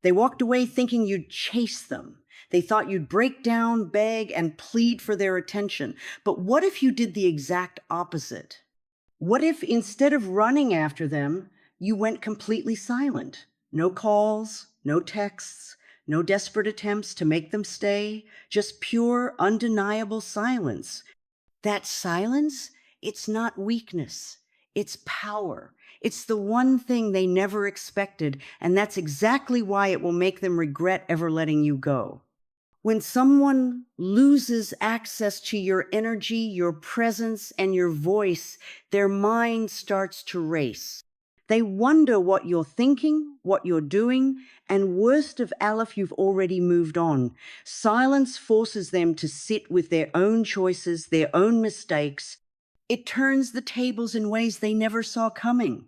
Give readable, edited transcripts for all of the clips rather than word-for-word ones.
They walked away thinking you'd chase them. They thought you'd break down, beg, and plead for their attention. But what if you did the exact opposite? What if instead of running after them, you went completely silent? No calls, no texts, no desperate attempts to make them stay, just pure, undeniable silence. That silence, it's not weakness, it's power. It's the one thing they never expected, and that's exactly why it will make them regret ever letting you go. When someone loses access to your energy, your presence, and your voice, their mind starts to race. They wonder what you're thinking, what you're doing, and worst of all, if you've already moved on. Silence forces them to sit with their own choices, their own mistakes. It turns the tables in ways they never saw coming.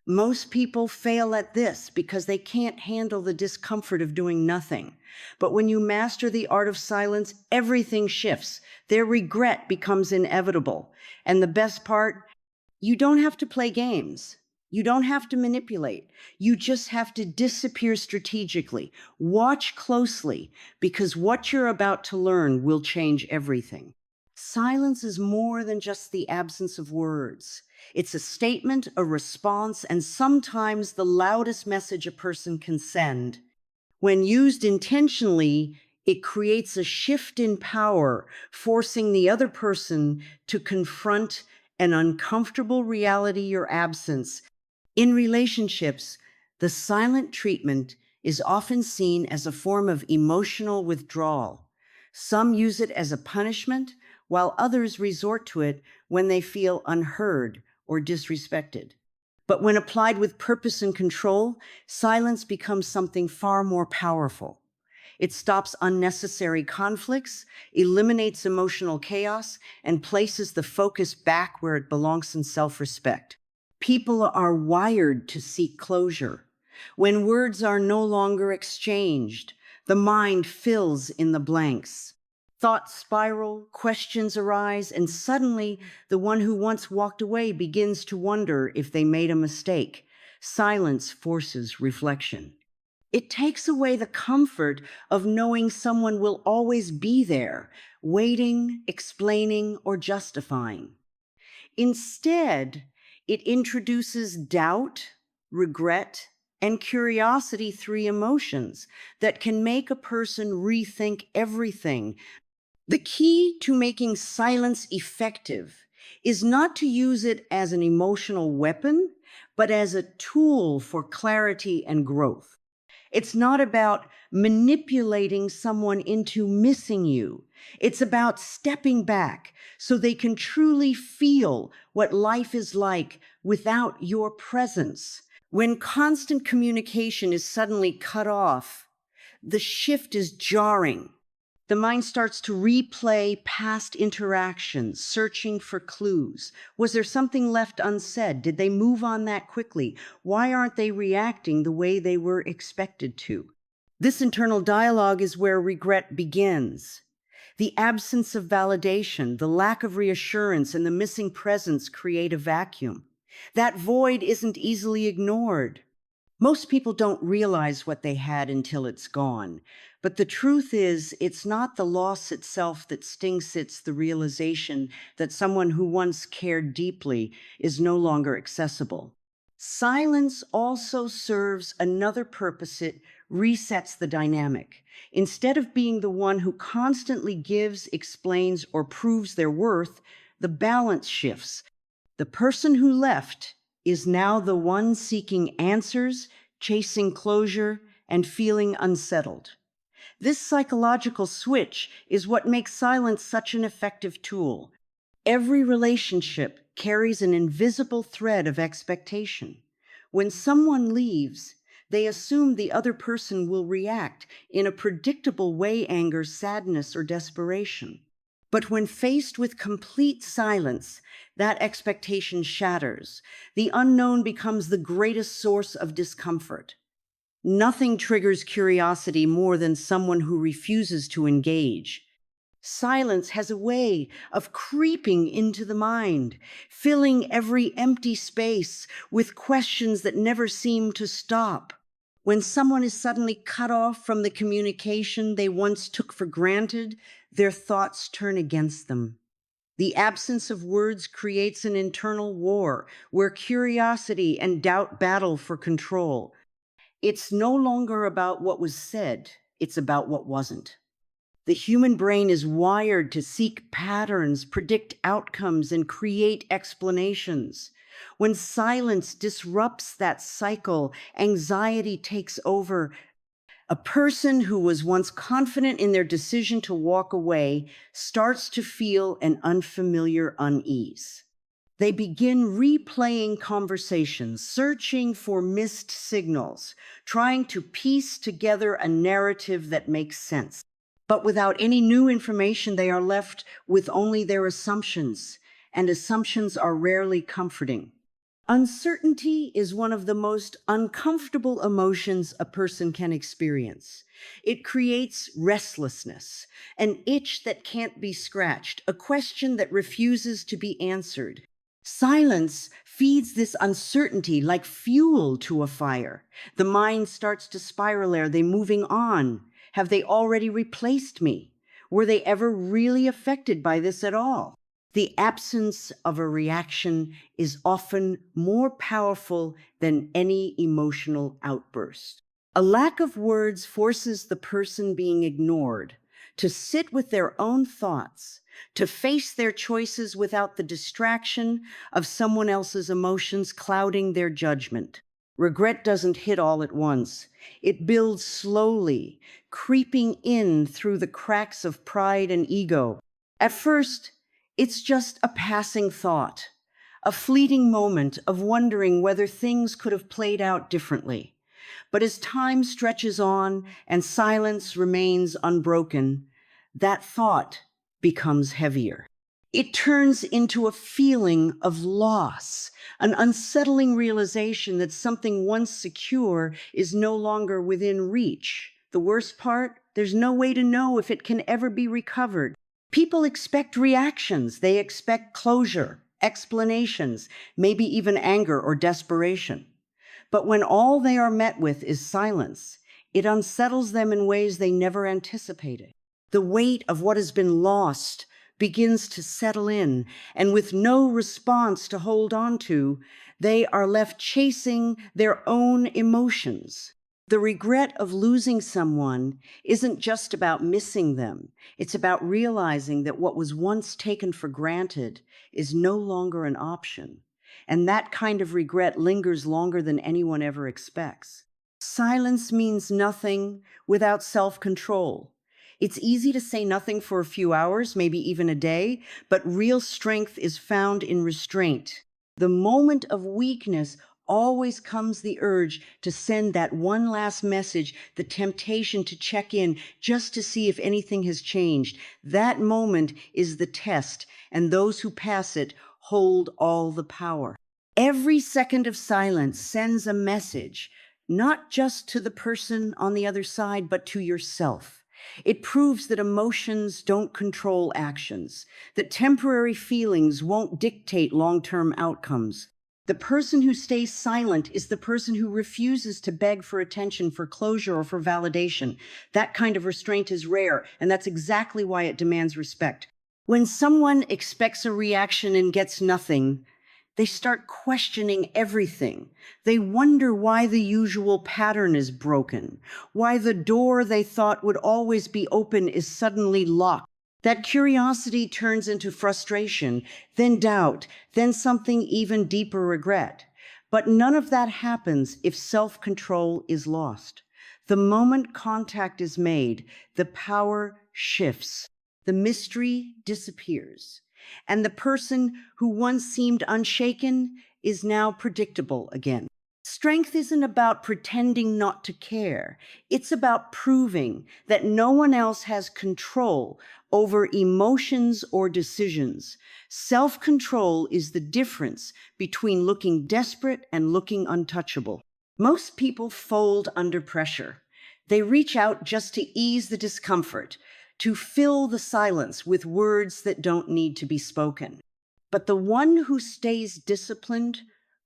Most people fail at this because they can't handle the discomfort of doing nothing. But when you master the art of silence, everything shifts. Their regret becomes inevitable. And the best part, you don't have to play games. You don't have to manipulate. You just have to disappear strategically. Watch closely, because what you're about to learn will change everything. Silence is more than just the absence of words. It's a statement, a response, and sometimes the loudest message a person can send. When used intentionally, it creates a shift in power, forcing the other person to confront an uncomfortable reality your absence. In relationships, the silent treatment is often seen as a form of emotional withdrawal. Some use it as a punishment, while others resort to it when they feel unheard or disrespected. But when applied with purpose and control, silence becomes something far more powerful. It stops unnecessary conflicts, eliminates emotional chaos, and places the focus back where it belongs in self-respect. People are wired to seek closure. When words are no longer exchanged, the mind fills in the blanks. Thoughts spiral, questions arise, and suddenly the one who once walked away begins to wonder if they made a mistake. Silence forces reflection. It takes away the comfort of knowing someone will always be there, waiting, explaining, or justifying. Instead, it introduces doubt, regret, and curiosity, three emotions that can make a person rethink everything. The key to making silence effective is not to use it as an emotional weapon, but as a tool for clarity and growth. It's not about manipulating someone into missing you. It's about stepping back so they can truly feel what life is like without your presence. When constant communication is suddenly cut off, the shift is jarring. The mind starts to replay past interactions, searching for clues. Was there something left unsaid? Did they move on that quickly? Why aren't they reacting the way they were expected to? This internal dialogue is where regret begins. The absence of validation, the lack of reassurance, and the missing presence create a vacuum. That void isn't easily ignored. Most people don't realize what they had until it's gone. But the truth is, it's not the loss itself that stings, it's the realization that someone who once cared deeply is no longer accessible. Silence also serves another purpose. It resets the dynamic. Instead of being the one who constantly gives, explains, or proves their worth, the balance shifts. The person who left is now the one seeking answers, chasing closure, and feeling unsettled. This psychological switch is what makes silence such an effective tool. Every relationship carries an invisible thread of expectation. When someone leaves, they assume the other person will react in a predictable way: anger, sadness, or desperation. But when faced with complete silence, that expectation shatters. The unknown becomes the greatest source of discomfort. Nothing triggers curiosity more than someone who refuses to engage. Silence has a way of creeping into the mind, filling every empty space with questions that never seem to stop. When someone is suddenly cut off from the communication they once took for granted, their thoughts turn against them. The absence of words creates an internal war where curiosity and doubt battle for control. It's no longer about what was said, it's about what wasn't. The human brain is wired to seek patterns, predict outcomes, and create explanations. When silence disrupts that cycle, anxiety takes over. A person who was once confident in their decision to walk away starts to feel an unfamiliar unease. They begin replaying conversations, searching for missed signals, trying to piece together a narrative that makes sense. But without any new information, they are left with only their assumptions, and assumptions are rarely comforting. Uncertainty is one of the most uncomfortable emotions a person can experience. It creates restlessness, an itch that can't be scratched, a question that refuses to be answered. Silence feeds this uncertainty like fuel to a fire. The mind starts to spiral. Are they moving on? Have they already replaced me? Were they ever really affected by this at all? The absence of a reaction is often more powerful than any emotional outburst. A lack of words forces the person being ignored to sit with their own thoughts, to face their choices without the distraction of someone else's emotions clouding their judgment. Regret doesn't hit all at once. It builds slowly, creeping in through the cracks of pride and ego. At first, it's just a passing thought, a fleeting moment of wondering whether things could have played out differently. But as time stretches on and silence remains unbroken, that thought becomes heavier. It turns into a feeling of loss, an unsettling realization that something once secure is no longer within reach. The worst part, there's no way to know if it can ever be recovered. People expect reactions, they expect closure, explanations, maybe even anger or desperation. But when all they are met with is silence, it unsettles them in ways they never anticipated. The weight of what has been lost begins to settle in, and with no response to hold on to, they are left chasing their own emotions. The regret of losing someone isn't just about missing them. It's about realizing that what was once taken for granted is no longer an option. And that kind of regret lingers longer than anyone ever expects. Silence means nothing without self-control. It's easy to say nothing for a few hours, maybe even a day, but real strength is found in restraint. The moment of weakness always comes the urge to send that one last message, the temptation to check in just to see if anything has changed. That moment is the test, and those who pass it hold all the power. Every second of silence sends a message, not just to the person on the other side, but to yourself. It proves that emotions don't control actions, that temporary feelings won't dictate long-term outcomes. The person who stays silent is the person who refuses to beg for attention, for closure, or for validation. That kind of restraint is rare, and that's exactly why it demands respect. When someone expects a reaction and gets nothing, they start questioning everything. They wonder why the usual pattern is broken, why the door they thought would always be open is suddenly locked. That curiosity turns into frustration, then doubt, then something even deeper, regret. But none of that happens if self-control is lost. The moment contact is made, the power shifts. The mystery disappears. And the person who once seemed unshaken is now predictable again. Strength isn't about pretending not to care. It's about proving that no one else has control over emotions or decisions. Self-control is the difference between looking desperate and looking untouchable. Most people fold under pressure. They reach out just to ease the discomfort, to fill the silence with words that don't need to be spoken. But the one who stays disciplined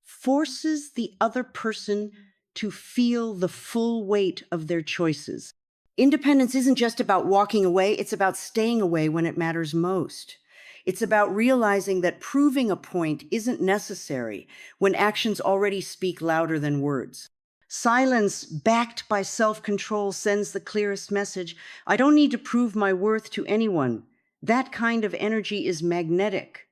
forces the other person to feel the full weight of their choices. Independence isn't just about walking away, it's about staying away when it matters most. It's about realizing that proving a point isn't necessary when actions already speak louder than words. Silence backed by self-control sends the clearest message. I don't need to prove my worth to anyone. That kind of energy is magnetic.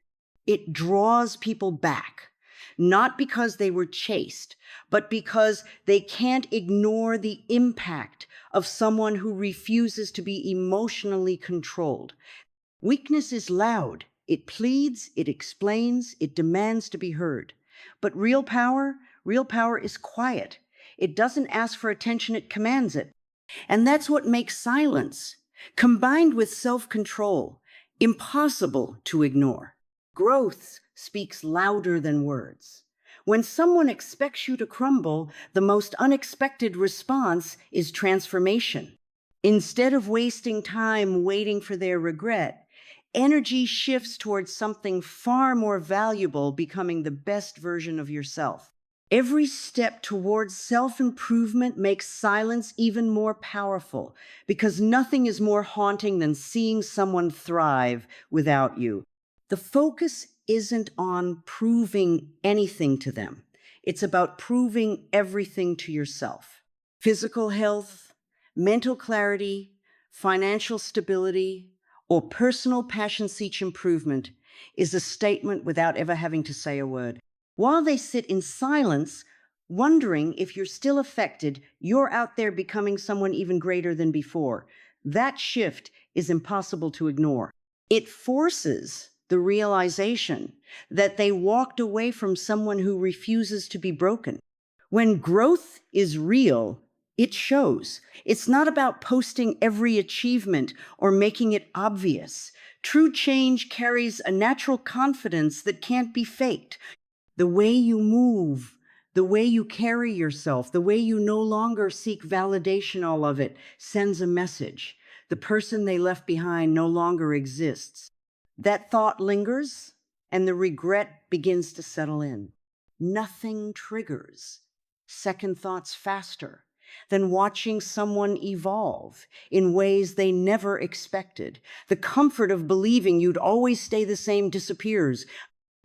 It draws people back, not because they were chased, but because they can't ignore the impact of someone who refuses to be emotionally controlled. Weakness is loud. It pleads, it explains, it demands to be heard. But real power is quiet. It doesn't ask for attention, it commands it. And that's what makes silence, combined with self-control, impossible to ignore. Growth speaks louder than words. When someone expects you to crumble, the most unexpected response is transformation. Instead of wasting time waiting for their regret, energy shifts towards something far more valuable, becoming the best version of yourself. Every step towards self-improvement makes silence even more powerful, because nothing is more haunting than seeing someone thrive without you. The focus isn't on proving anything to them. It's about proving everything to yourself. Physical health, mental clarity, financial stability, or personal passion seek improvement is a statement without ever having to say a word. While they sit in silence, wondering if you're still affected, you're out there becoming someone even greater than before. That shift is impossible to ignore. It forces the realization that they walked away from someone who refuses to be broken. When growth is real, it shows. It's not about posting every achievement or making it obvious. True change carries a natural confidence that can't be faked. The way you move, the way you carry yourself, the way you no longer seek validation, all of it sends a message. The person they left behind no longer exists. That thought lingers, and the regret begins to settle in. Nothing triggers second thoughts faster than watching someone evolve in ways they never expected. The comfort of believing you'd always stay the same disappears.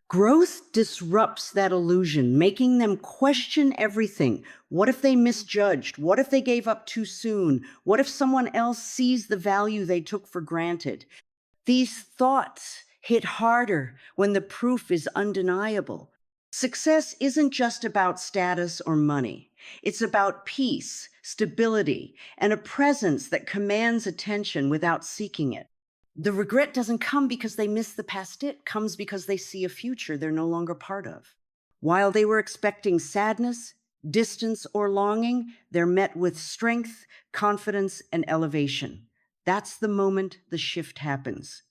Growth disrupts that illusion, making them question everything. What if they misjudged? What if they gave up too soon? What if someone else sees the value they took for granted? These thoughts hit harder when the proof is undeniable. Success isn't just about status or money. It's about peace, stability, and a presence that commands attention without seeking it. The regret doesn't come because they miss the past, it comes because they see a future they're no longer part of. While they were expecting sadness, distance, or longing, they're met with strength, confidence, and elevation. That's the moment the shift happens.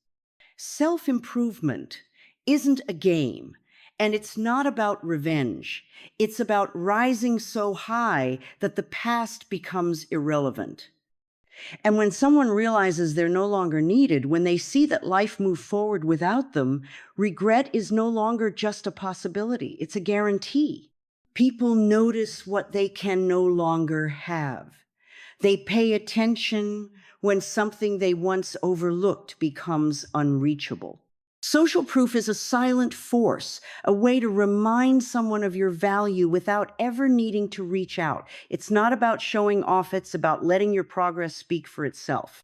Self-improvement isn't a game, and it's not about revenge. It's about rising so high that the past becomes irrelevant. And when someone realizes they're no longer needed, when they see that life moved forward without them, regret is no longer just a possibility, it's a guarantee. People notice what they can no longer have. They pay attention when something they once overlooked becomes unreachable. Social proof is a silent force, a way to remind someone of your value without ever needing to reach out. It's not about showing off, it's about letting your progress speak for itself.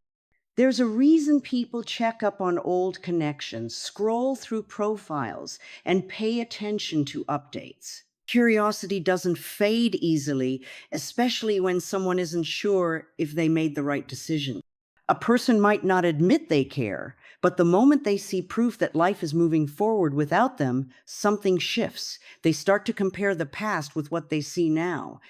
There's a reason people check up on old connections, scroll through profiles, and pay attention to updates. Curiosity doesn't fade easily, especially when someone isn't sure if they made the right decision. A person might not admit they care, but the moment they see proof that life is moving forward without them, something shifts. They start to compare the past with what they see now.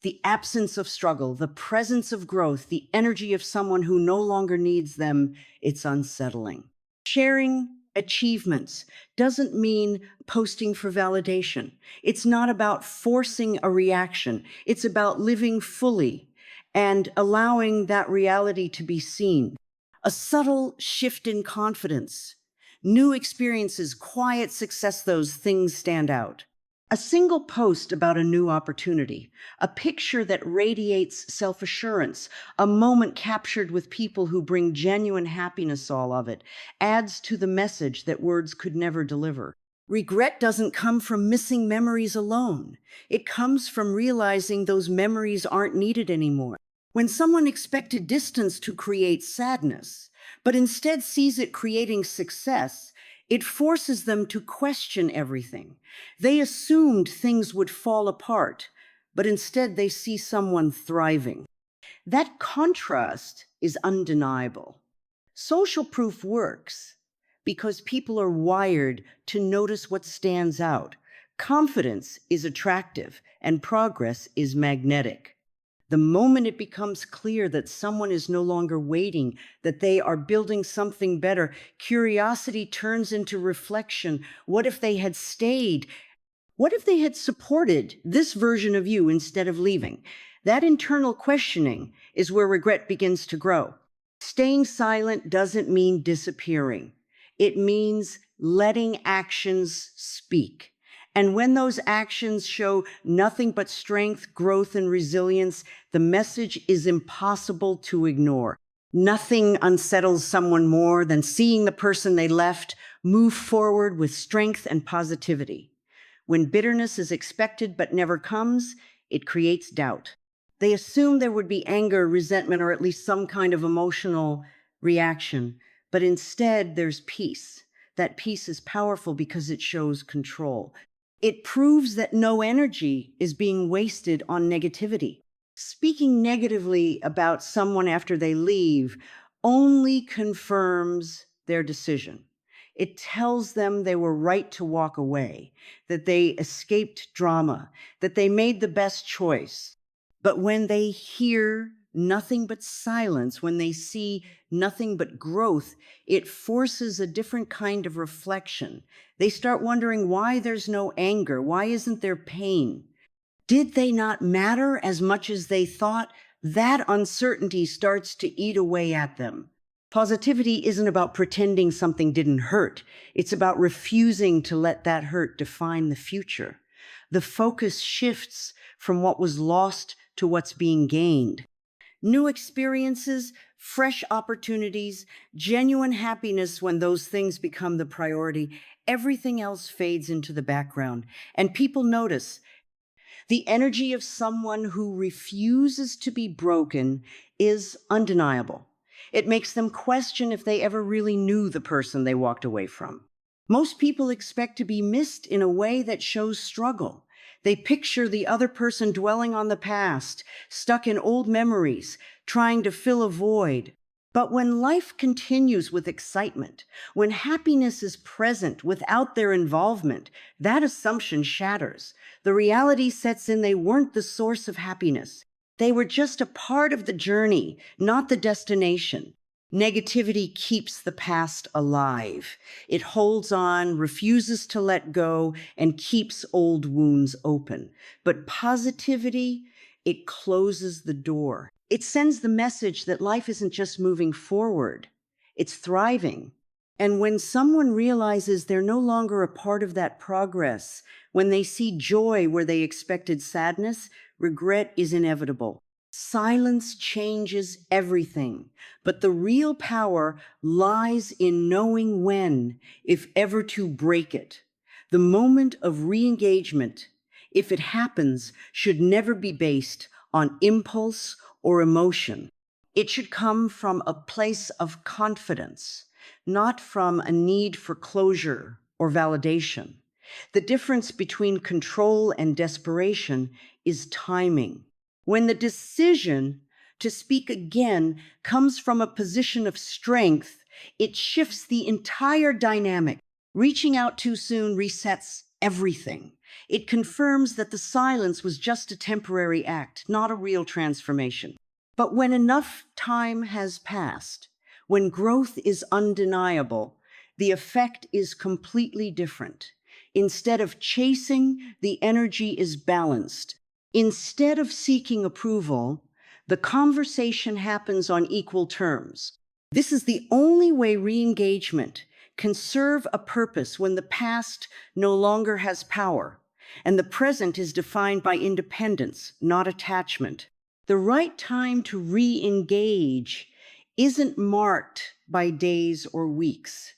The absence of struggle, the presence of growth, the energy of someone who no longer needs them, it's unsettling. Sharing achievements doesn't mean posting for validation. It's not about forcing a reaction. It's about living fully and allowing that reality to be seen. A subtle shift in confidence, new experiences, quiet success, those things stand out. A single post about a new opportunity, a picture that radiates self assurance, a moment captured with people who bring genuine happiness, all of it, adds to the message that words could never deliver. Regret doesn't come from missing memories alone. It comes from realizing those memories aren't needed anymore. When someone expected distance to create sadness, but instead sees it creating success, it forces them to question everything. They assumed things would fall apart, but instead they see someone thriving. That contrast is undeniable. Social proof works because people are wired to notice what stands out. Confidence is attractive and progress is magnetic. The moment it becomes clear that someone is no longer waiting, that they are building something better, curiosity turns into reflection. What if they had stayed? What if they had supported this version of you instead of leaving? That internal questioning is where regret begins to grow. Staying silent doesn't mean disappearing. It means letting actions speak. And when those actions show nothing but strength, growth, and resilience, the message is impossible to ignore. Nothing unsettles someone more than seeing the person they left move forward with strength and positivity. When bitterness is expected but never comes, it creates doubt. They assume there would be anger, resentment, or at least some kind of emotional reaction, but instead there's peace. That peace is powerful because it shows control. It proves that no energy is being wasted on negativity. Speaking negatively about someone after they leave only confirms their decision. It tells them they were right to walk away, that they escaped drama, that they made the best choice. But when they hear nothing but silence, when they see nothing but growth, it forces a different kind of reflection. They start wondering why there's no anger. Why isn't there pain? Did they not matter as much as they thought? That uncertainty starts to eat away at them. Positivity isn't about pretending something didn't hurt. It's about refusing to let that hurt define the future. The focus shifts from what was lost to what's being gained. New experiences, fresh opportunities, genuine happiness. When those things become the priority, everything else fades into the background, and people notice. The energy of someone who refuses to be broken is undeniable. It makes them question if they ever really knew the person they walked away from. Most people expect to be missed in a way that shows struggle. They picture the other person dwelling on the past, stuck in old memories, trying to fill a void. But when life continues with excitement, when happiness is present without their involvement, that assumption shatters. The reality sets in. They weren't the source of happiness. They were just a part of the journey, not the destination. Negativity keeps the past alive. It holds on, refuses to let go, and keeps old wounds open. But positivity, it closes the door. It sends the message that life isn't just moving forward, it's thriving. And when someone realizes they're no longer a part of that progress, when they see joy where they expected sadness, regret is inevitable. Silence changes everything, but the real power lies in knowing when, if ever, to break it. The moment of re-engagement, if it happens, should never be based on impulse or emotion. It should come from a place of confidence, not from a need for closure or validation. The difference between control and desperation is timing. When the decision to speak again comes from a position of strength, it shifts the entire dynamic. Reaching out too soon resets everything. It confirms that the silence was just a temporary act, not a real transformation. But when enough time has passed, when growth is undeniable, the effect is completely different. Instead of chasing, the energy is balanced. Instead of seeking approval, the conversation happens on equal terms. This is the only way re-engagement can serve a purpose when the past no longer has power. And the present is defined by independence, not attachment. The right time to re-engage isn't marked by days or weeks.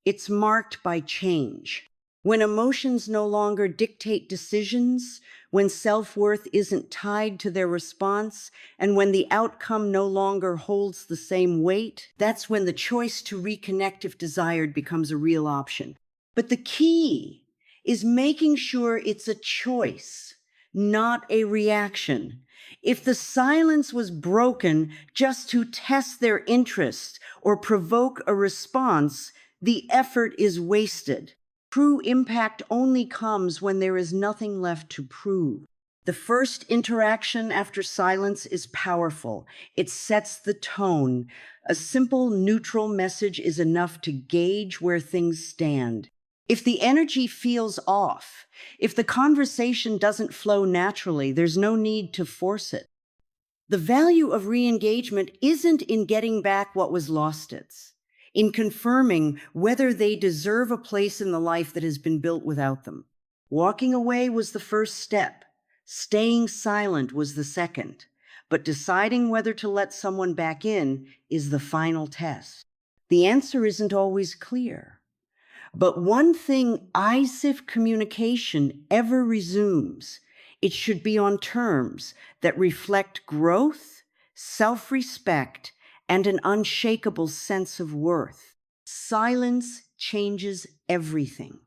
It's marked by change. When emotions no longer dictate decisions, when self-worth isn't tied to their response, and when the outcome no longer holds the same weight, that's when the choice to reconnect if desired becomes a real option. But the key is making sure it's a choice, not a reaction. If the silence was broken just to test their interest or provoke a response, the effort is wasted. True impact only comes when there is nothing left to prove. The first interaction after silence is powerful. It sets the tone. A simple, neutral message is enough to gauge where things stand. If the energy feels off, if the conversation doesn't flow naturally, there's no need to force it. The value of re-engagement isn't in getting back what was lost, it's in confirming whether they deserve a place in the life that has been built without them. Walking away was the first step. Staying silent was the second. But deciding whether to let someone back in is the final test. The answer isn't always clear. But one thing ISIF communication ever resumes, it should be on terms that reflect growth, self-respect, and an unshakable sense of worth. Silence changes everything.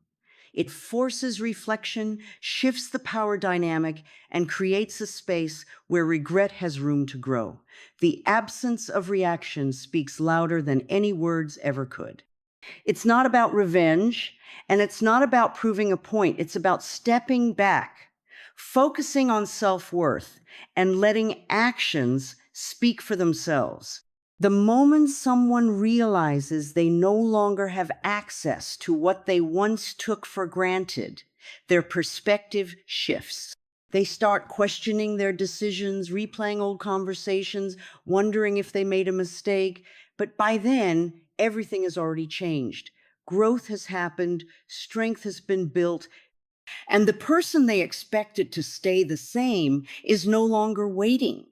It forces reflection, shifts the power dynamic, and creates a space where regret has room to grow. The absence of reaction speaks louder than any words ever could. It's not about revenge, and it's not about proving a point. It's about stepping back, focusing on self-worth, and letting actions speak for themselves. The moment someone realizes they no longer have access to what they once took for granted, their perspective shifts. They start questioning their decisions, replaying old conversations, wondering if they made a mistake. But by then, everything has already changed. Growth has happened, strength has been built, and the person they expected to stay the same is no longer waiting.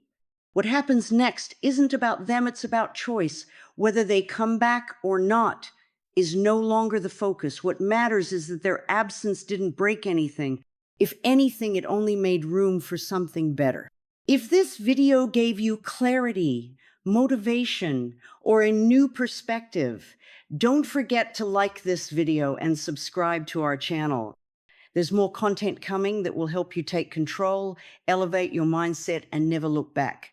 What happens next isn't about them, it's about choice. Whether they come back or not is no longer the focus. What matters is that their absence didn't break anything. If anything, it only made room for something better. If this video gave you clarity, motivation, or a new perspective, don't forget to like this video and subscribe to our channel. There's more content coming that will help you take control, elevate your mindset, and never look back.